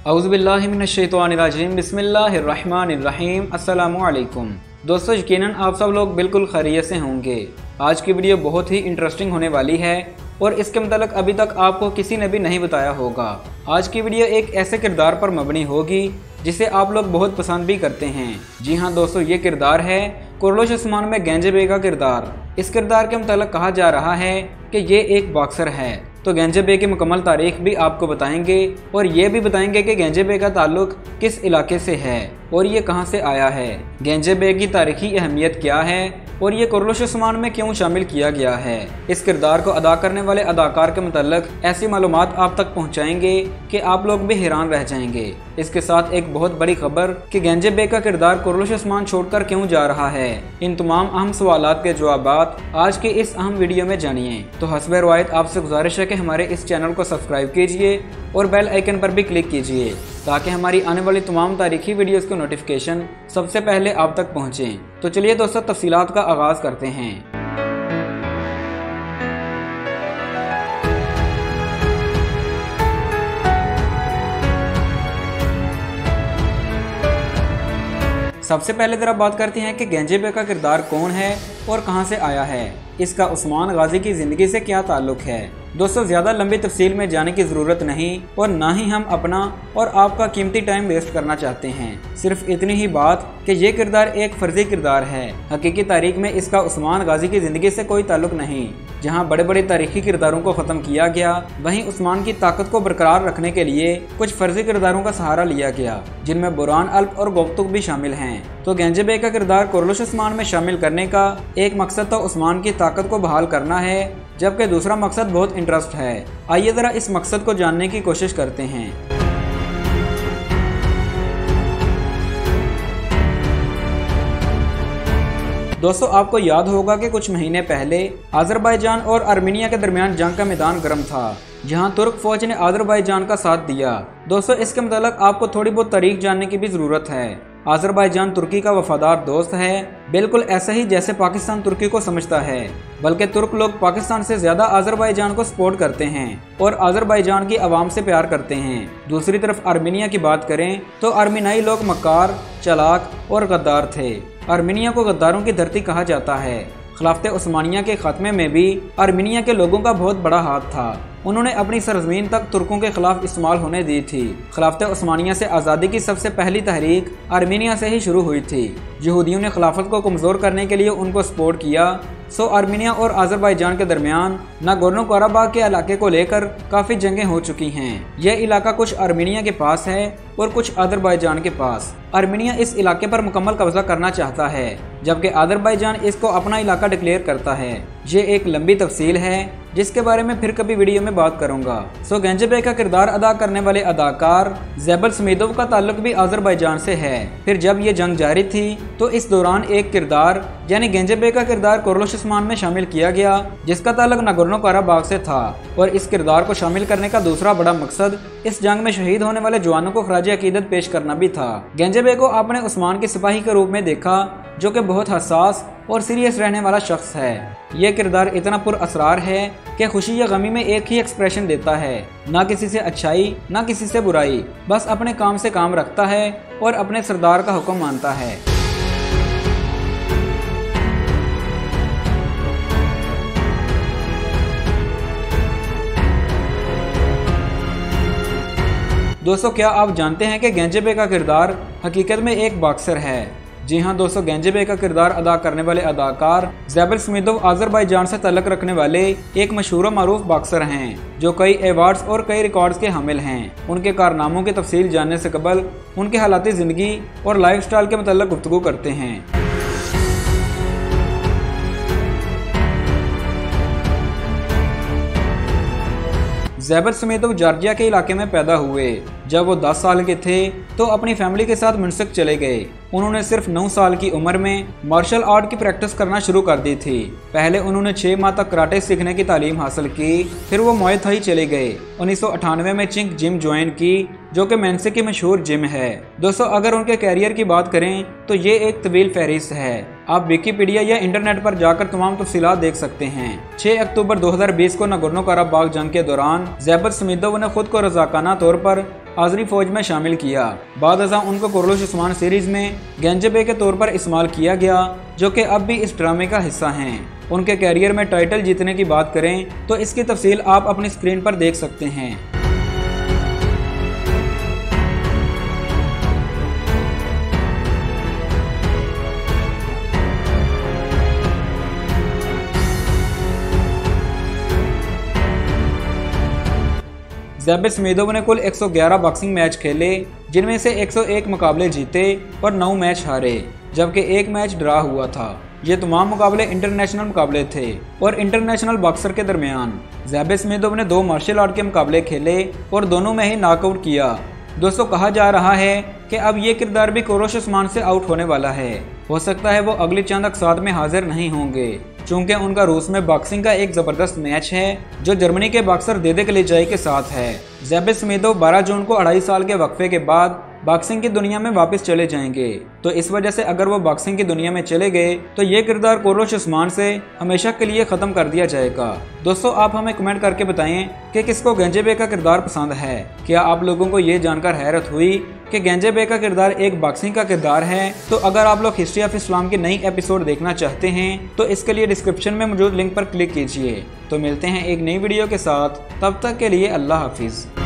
औज़ुबिल्लाहि मिनश्शैतानिर्रजीम बिस्मिल्लाहिर्रहमानिर्रहीम अस्सलामुअलैकुम। दोस्तों, यकीनन आप सब लोग बिल्कुल खैरियत से होंगे। आज की वीडियो बहुत ही इंटरेस्टिंग होने वाली है और इसके मतलब अभी तक आपको किसी ने भी नहीं बताया होगा। आज की वीडियो एक ऐसे किरदार पर मबनी होगी जिसे आप लोग बहुत पसंद भी करते हैं। जी हाँ दोस्तों, ये किरदार है कुरलुश उस्मान में गेंजे बे का किरदार। इस किरदार के मतलब कहा जा रहा है कि ये एक बॉक्सर है। तो गेंजे बे की मुकम्मल तारीख भी आपको बताएंगे और ये भी बताएंगे कि गेंजे बे का ताल्लुक किस इलाके से है और ये कहाँ से आया है, गेंजे बे की तारीखी अहमियत क्या है और ये कुरलुश उस्मान में क्यों शामिल किया गया है। इस किरदार को अदा करने वाले अदाकार के मतलब ऐसी मालूमात आप तक पहुँचाएंगे कि आप लोग भी हैरान रह जाएंगे। इसके साथ एक बहुत बड़ी खबर कि गेंजे बे का किरदार कुरलुश उस्मान छोड़कर क्यों जा रहा है। इन तमाम अहम सवालात के जवाबात आज के इस अहम वीडियो में जानिए। तो हस्बे रवायत आपसे गुजारिश है कि हमारे इस चैनल को सब्सक्राइब कीजिए और बेल आइकन पर भी क्लिक कीजिए ताकि हमारी आने वाली तमाम तारीखी वीडियोस की नोटिफिकेशन सबसे पहले आप तक पहुँचे। तो चलिए दोस्तों, तफसीलात का आगाज़ करते हैं। सबसे पहले जरा बात करते हैं कि गेंजे बे का किरदार कौन है और कहां से आया है। इसका उस्मान गाजी की ज़िंदगी से क्या ताल्लुक है। दोस्तों, ज़्यादा लंबी तफसील में जाने की ज़रूरत नहीं और ना ही हम अपना और आपका कीमती टाइम वेस्ट करना चाहते हैं। सिर्फ इतनी ही बात कि ये किरदार एक फर्जी किरदार है। हकीकी तारीख में इसका उस्मान गाजी की ज़िंदगी से कोई ताल्लुक नहीं। जहाँ बड़े बड़े तारीखी किरदारों को ख़त्म किया गया, वहीं उस्मान की ताकत को बरकरार रखने के लिए कुछ फर्जी किरदारों का सहारा लिया गया, जिनमें बुरान अल्प और गोफ्तुक भी शामिल हैं। तो गेंजे बे का किरदार कुरलुश उस्मान में शामिल करने का एक मकसद तो उस्मान की ताकत को बहाल करना है, जबकि दूसरा मकसद बहुत इंटरेस्ट है। आइए ज़रा इस मकसद को जानने की कोशिश करते हैं। दोस्तों, आपको याद होगा कि कुछ महीने पहले अजरबैजान और आर्मीनिया के दरमियान जंग का मैदान गर्म था, जहां तुर्क फौज ने अजरबैजान का साथ दिया। दोस्तों, इसके मतलब आपको थोड़ी बहुत तारीख जानने की भी ज़रूरत है। अजरबैजान तुर्की का वफादार दोस्त है, बिल्कुल ऐसा ही जैसे पाकिस्तान तुर्की को समझता है। बल्कि तुर्क लोग पाकिस्तान से ज़्यादा अजरबैजान को सपोर्ट करते हैं और अजरबैजान की आवाम से प्यार करते हैं। दूसरी तरफ आर्मीनिया की बात करें तो आर्मीनाई लोग मक्कार, चालाक और गद्दार थे। आर्मीनिया को गद्दारों की धरती कहा जाता है। खिलाफत उस्मानिया के खात्मे में भी आर्मीनिया के लोगों का बहुत बड़ा हाथ था। उन्होंने अपनी सरजमीन तक तुर्कों के खिलाफ इस्तेमाल होने दी थी। खिलाफत उस्मानिया से आज़ादी की सबसे पहली तहरीक आर्मीनिया से ही शुरू हुई थी। यहूदियों ने खिलाफत को कमज़ोर करने के लिए उनको सपोर्ट किया। आर्मीनिया और अजरबैजान के दरमियान नागोर्नो कराबाग के इलाके को लेकर काफ़ी जंगें हो चुकी हैं। यह इलाका कुछ आर्मीनिया के पास है और कुछ अजरबैजान के पास। आर्मीनिया इस इलाके पर मुकम्मल कब्जा करना चाहता है, जबकि अजरबैजान इसको अपना इलाका डिक्लेयर करता है। ये एक लंबी तफसील है जिसके बारे में फिर कभी वीडियो में बात करूंगा। गेंजे बे का किरदार अदा करने वाले अदाकार ज़ैबल स्मीदोव का ताल्लुक भी अजरबैजान से है। फिर जब ये जंग जारी थी तो इस दौरान एक किरदार यानी गेंजे बे का किरदार कुरलुश उस्मान में शामिल किया गया, जिसका ताल्लुक नागोर्नो कराबाग से था। और इस किरदार को शामिल करने का दूसरा बड़ा मकसद इस जंग में शहीद होने वाले जवानों को खराज अकीदत पेश करना भी था। गेंजे बे को आपने उस्मान के सिपाही के रूप में देखा, जो कि बहुत हसास और सीरियस रहने वाला शख्स है। यह किरदार इतना पुरअसरार है कि खुशी या गमी में एक ही एक्सप्रेशन देता है, ना किसी से अच्छाई ना किसी से बुराई, बस अपने काम से काम रखता है और अपने सरदार का हुक्म मानता है। दोस्तों, क्या आप जानते हैं कि गेंजे बे का किरदार हकीकत में एक बॉक्सर है। जी हाँ दोस्तों, गेंजे बे का किरदार अदा करने वाले अदाकार ज़ैबल स्मीदोव अजरबैजान से तल्लुक़ रखने वाले एक मशहूर मारूफ बॉक्सर हैं, जो कई अवार्ड्स और कई रिकॉर्ड्स के हामिल हैं। उनके कारनामों की तफसील जानने से कबल उनके हालाती ज़िंदगी और लाइफ स्टाइल के मतलब गुफ्तगू करते हैं। ज़ैबल स्मीदोव जॉर्जिया के इलाके में पैदा हुए। जब वो 10 साल के थे तो अपनी फैमिली के साथ मिन्स्क चले गए। उन्होंने सिर्फ 9 साल की उम्र में मार्शल आर्ट की प्रैक्टिस करना शुरू कर दी थी। पहले उन्होंने 6 माह तक कराटे सीखने की तालीम हासिल की, फिर वो मुए थाई चले गए। 1998 में चिंग जिम ज्वाइन की, जो कि मेंसे की मशहूर जिम है। दोस्तों, अगर उनके कैरियर की बात करें तो ये एक तवील फहरिस्त है। आप विकीपीडिया या इंटरनेट पर जाकर तमाम तफसीलात देख सकते हैं। 6 अक्टूबर 2020 को नागोर्नो कराबाग जंग के दौरान ज़ैबल स्मीदोव ने खुद को रज़ाकाना तौर पर आज़री फौज में शामिल किया। बाद अज़ां उनको कुर्रुश उस्मान सीरीज में गेंजबे के तौर पर इस्तेमाल किया गया, जो कि अब भी इस ड्रामे का हिस्सा हैं। उनके कैरियर में टाइटल जीतने की बात करें तो इसकी तफसील आप अपनी स्क्रीन पर देख सकते हैं। ज़ैब स्मीदोव ने कुल 111 बॉक्सिंग मैच खेले, जिनमें से 101 मुकाबले जीते और 9 मैच हारे, जबकि 1 मैच ड्रा हुआ था। ये तमाम मुकाबले इंटरनेशनल मुकाबले थे और इंटरनेशनल बॉक्सर के दरमियान ज़ैब स्मीदोव ने 2 मार्शल आर्ट के मुकाबले खेले और दोनों में ही नॉकआउट किया। दोस्तों, कहा जा रहा है कि अब ये किरदार भी कुर्रुश उस्मान से आउट होने वाला है। हो सकता है वो अगली चंद अक़सात में हाजिर नहीं होंगे, चूँकि उनका रूस में बॉक्सिंग का एक ज़बरदस्त मैच है जो जर्मनी के बॉक्सर देदे कलेजाई के साथ है। ज़ैब स्मीदोव 12 जून को 2.5 साल के वक्फे के बाद बॉक्सिंग की दुनिया में वापस चले जाएंगे। तो इस वजह से अगर वो बॉक्सिंग की दुनिया में चले गए तो ये किरदार कुर्रुश उस्मान से हमेशा के लिए ख़त्म कर दिया जाएगा। दोस्तों, आप हमें कमेंट करके बताएं कि किसको गेंजबे का किरदार पसंद है। क्या आप लोगों को ये जानकर हैरत हुई कि गेंजबे का किरदार एक बॉक्सिंग का किरदार है? तो अगर आप लोग हिस्ट्री ऑफ इस्लाम की नई एपिसोड देखना चाहते हैं तो इसके लिए डिस्क्रिप्शन में मौजूद लिंक पर क्लिक कीजिए। तो मिलते हैं एक नई वीडियो के साथ, तब तक के लिए अल्लाह हाफिज़।